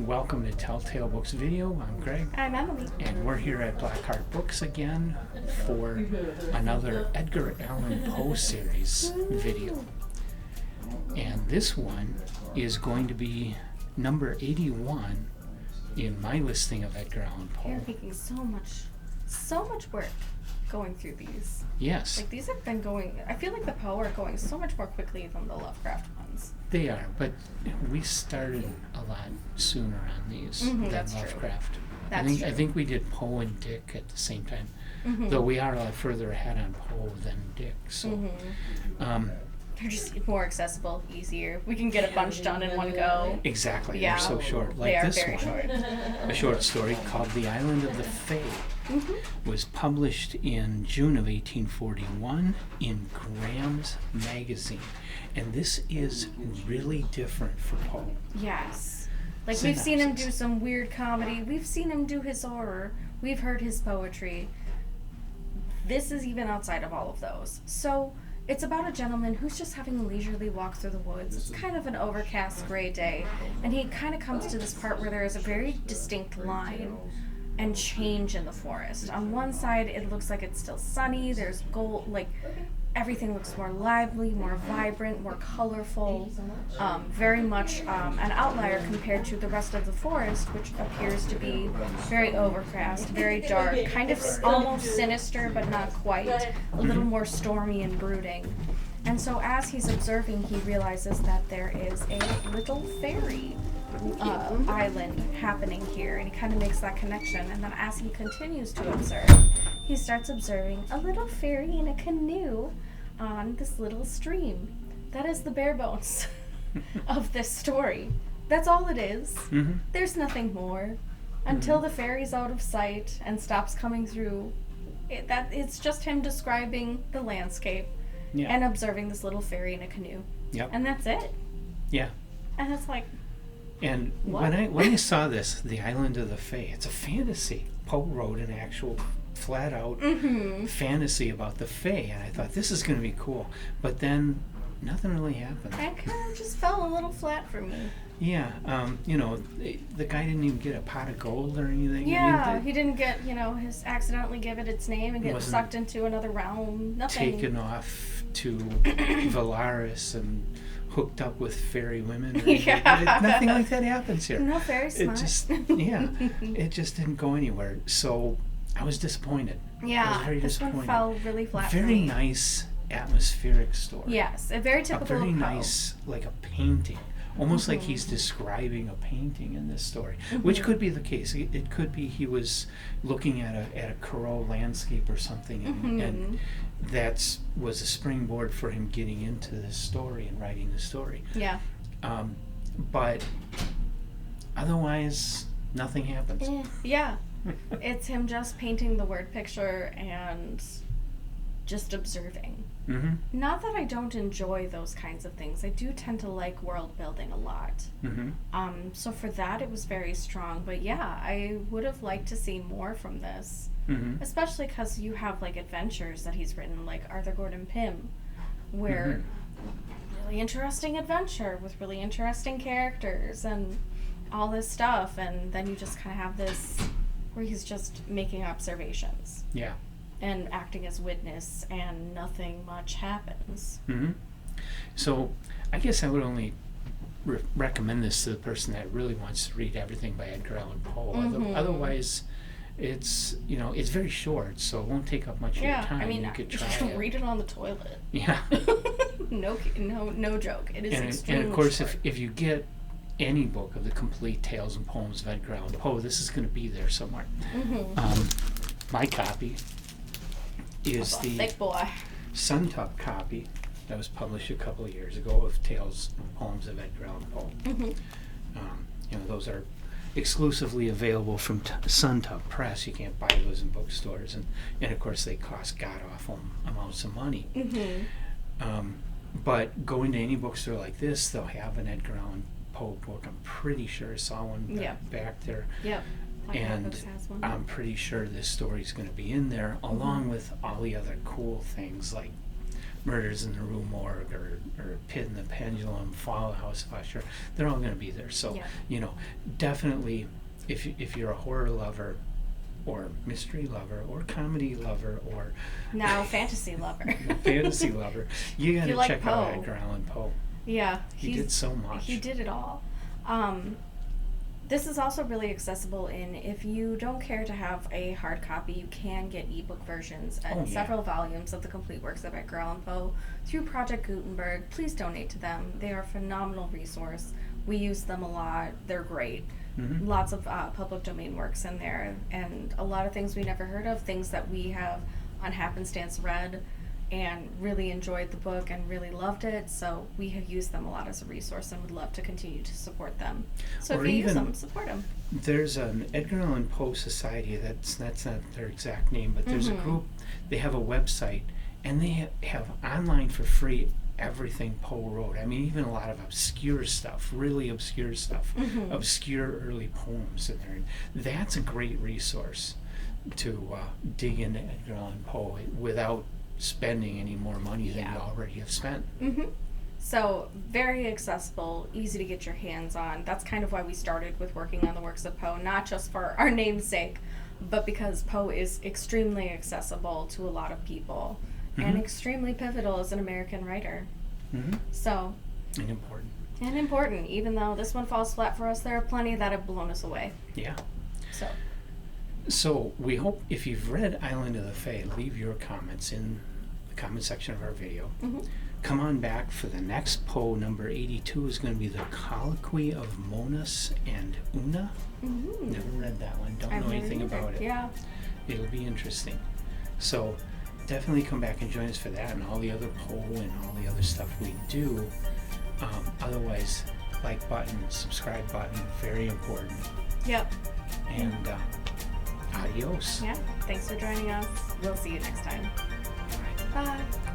Welcome to Telltale Books Video. I'm Greg. I'm Emily. And we're here at Blackheart Books again for another Edgar Allan Poe series video. And this one is going to be number 81 in my listing of Edgar Allan Poe. You're making so much work going through these. Yes. Like these have been going, I feel like the Poe are going so much more quickly than the Lovecraft ones. They are, but we started a lot sooner on these than that's Lovecraft. True. That's true. I think we did Poe and Dick at the same time, though we are a lot further ahead on Poe than Dick. So, they're just more accessible, easier. We can get a bunch done in one go. Exactly. Yeah. They're so short. Like they are this very one, short. a short story called The Island of the Fae, was published in June of 1841 in Graham's Magazine. And this is really different for Poe. Yes. Like we've seen him do some weird comedy. We've seen him do his horror. We've heard his poetry. This is even outside of all of those. So it's about a gentleman who's just having a leisurely walk through the woods. It's kind of an overcast gray day. And he kind of comes to this part where there is a very distinct line and change in the forest. On one side, it looks like it's still sunny. There's gold, like everything looks more lively, more vibrant, more colorful, very much an outlier compared to the rest of the forest, which appears to be very overcast, very dark, kind of almost sinister, but not quite, a little more stormy and brooding. And so as he's observing, he realizes that there is a little fairy island happening here, and he kind of makes that connection. And then as he continues to observe, he starts observing a little fairy in a canoe on this little stream. That is the bare bones of this story. That's all it is. There's nothing more until the fairy's out of sight and stops coming through. It's just him describing the landscape and observing this little fairy in a canoe. And that's it. And it's like, and what? when I saw this, The Island of the Fae, it's a fantasy. Poe wrote an actual flat-out fantasy about the Fae, and I thought, this is going to be cool. But then, nothing really happened. That kind of just fell a little flat for me. Yeah, the guy didn't even get a pot of gold or anything. Yeah, I mean, he didn't get, his accidentally give it its name and get sucked into another realm. Nothing. Taken off to Valaris and hooked up with fairy women. Nothing like that happens here. No, very smart. It just didn't go anywhere. So I was disappointed. Yeah, I was very this disappointed. one fell really flat. Very nice atmospheric story. Yes, a very typical. A very Poe. nice, like a painting. Almost like he's describing a painting in this story, which could be the case. It could be he was looking at a Corot landscape or something, and that was a springboard for him getting into this story and writing the story. Yeah. But otherwise, nothing happens. Yeah. It's him just painting the word picture and just observing. Not that I don't enjoy those kinds of things. I do tend to like world building a lot. So for that, it was very strong. But yeah, I would have liked to see more from this. Especially because you have like adventures that he's written, like Arthur Gordon Pym, where really interesting adventure with really interesting characters and all this stuff. And then you just kind of have this where he's just making observations. Yeah. And acting as witness, and nothing much happens. So I guess I would only recommend this to the person that really wants to read everything by Edgar Allan Poe. Otherwise, it's it's very short, so it won't take up much of your time. I mean, you could try read it on the toilet. Yeah. No joke. It is extremely and of course, short. if you get any book of the complete tales and poems of Edgar Allan Poe, this is going to be there somewhere. My copy is the thick boy Suntop copy that was published a couple of years ago of Tales and Poems of Edgar Allan Poe. Those are exclusively available from Suntop Press. You can't buy those in bookstores, and of course they cost god-awful amounts of money. But go into any bookstore like this, they'll have an Edgar Allan Poe book. I'm pretty sure I saw one back there. And I'm pretty sure this story's going to be in there, along with all the other cool things like Murders in the Rue Morgue or Pit in the Pendulum, Fall House of Usher. They're all going to be there. So, Yeah. Definitely, if you're a horror lover, or mystery lover, or comedy lover, or now fantasy lover, fantasy lover, you got to like check out Poe. Edgar Allan Poe. Yeah, He did so much. He did it all. This is also really accessible if you don't care to have a hard copy, you can get ebook versions and several volumes of the complete works of Edgar Allan Poe through Project Gutenberg. Please donate to them. They are a phenomenal resource. We use them a lot. They're great. Mm-hmm. Lots of public domain works in there, and a lot of things we never heard of, things that we have on happenstance read and really enjoyed the book and really loved it, so we have used them a lot as a resource and would love to continue to support them. So Or if you use even- them, support them. There's an Edgar Allan Poe Society. That's not their exact name, but there's a group. They have a website, and they have online for free everything Poe wrote. I mean, even a lot of obscure stuff, really obscure stuff, obscure early poems in there. That's a great resource to dig into Edgar Allan Poe without spending any more money than you already have spent. So very accessible, easy to get your hands on. That's kind of why we started with working on the works of Poe, not just for our namesake, but because Poe is extremely accessible to a lot of people and extremely pivotal as an American writer. So. And important. And important, even though this one falls flat for us, there are plenty that have blown us away. Yeah. So we hope if you've read Island of the Fae, leave your comments in the comment section of our video. Come on back for the next Poe, number 82 is going to be the Colloquy of Monas and Una. Never read that one. Don't know anything about it. Yeah. It'll be interesting. So definitely come back and join us for that and all the other Poe and all the other stuff we do. Otherwise, like button, subscribe button, very important. Yep. And adios. Yeah. Thanks for joining us. We'll see you next time. Bye. Bye.